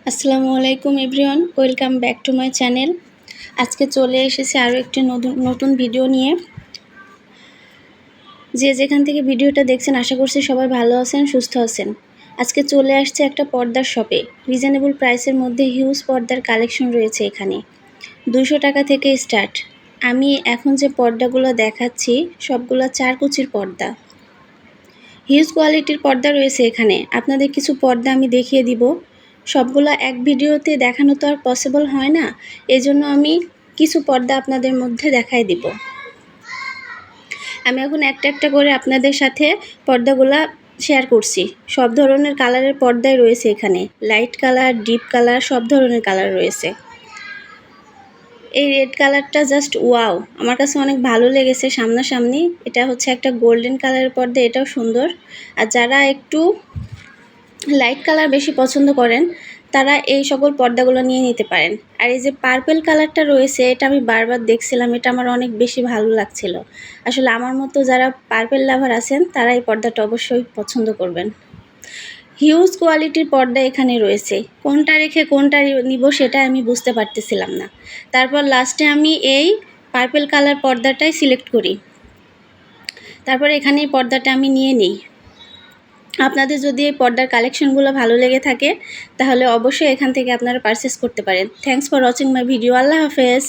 আসসালামু আলাইকুম everyone, welcome back to my channel. আজকে চলে এসেছি আরও একটি নতুন ভিডিও নিয়ে। যে যেখান থেকে ভিডিওটা দেখছেন আশা করছি সবাই ভালো আছেন, সুস্থ আছেন। আজকে চলে আসছে একটা পর্দার শপে। রিজনেবল প্রাইসের মধ্যে হিউজ পর্দার কালেকশন রয়েছে এখানে। 200 টাকা থেকে স্টার্ট। আমি এখন যে পর্দাগুলো দেখাচ্ছি সবগুলো 4 কুচির পর্দা। হিউজ কোয়ালিটির পর্দা রয়েছে এখানে। আপনাদের কিছু পর্দা আমি দেখিয়ে দিব। সবগুলো এক ভিডিওতে দেখানো তো আর পসিবল হয় না, এজন্য আমি কিছু পর্দা আপনাদের মধ্যে দেখাই দিব। আমি এখন একটা একটা করে আপনাদের সাথে পর্দাগুলা শেয়ার করছি। সব ধরনের কালারের পর্দাই রয়েছে এখানে, লাইট কালার, ডিপ কালার, সব ধরনের কালার রয়েছে। এই রেড কালারটা জাস্ট ওয়াও, আমার কাছে অনেক ভালো লেগেছে সামনাসামনি। এটা হচ্ছে একটা গোল্ডেন কালারের পর্দা, এটাও সুন্দর। আর যারা একটু লাইট কালার বেশি পছন্দ করেন তারা এই সকল পর্দাগুলো নিয়ে নিতে পারেন। আর এই যে পার্পল কালারটা রয়েছে, এটা আমি বারবার দেখছিলাম, এটা আমার অনেক বেশি ভালো লাগছিল। আসলে আমার মতো যারা পার্পল লাভার আছেন তারা এই পর্দাটা অবশ্যই পছন্দ করবেন। হিউজ কোয়ালিটির পর্দা এখানে রয়েছে, কোনটা রেখে কোনটা নিব সেটা আমি বুঝতে পারতেছিলাম না। তারপর লাস্টে আমি এই পার্পল কালার পর্দাটাই সিলেক্ট করি। তারপর এখানে এই পর্দাটা আমি নিয়ে নিই। আপনাদের যদি এই পর্দার কালেকশনগুলো ভালো লেগে থাকে তাহলে অবশ্যই এখান থেকে আপনারা পারচেস করতে পারেন। Thanks for watching my video. আল্লাহ হাফেজ।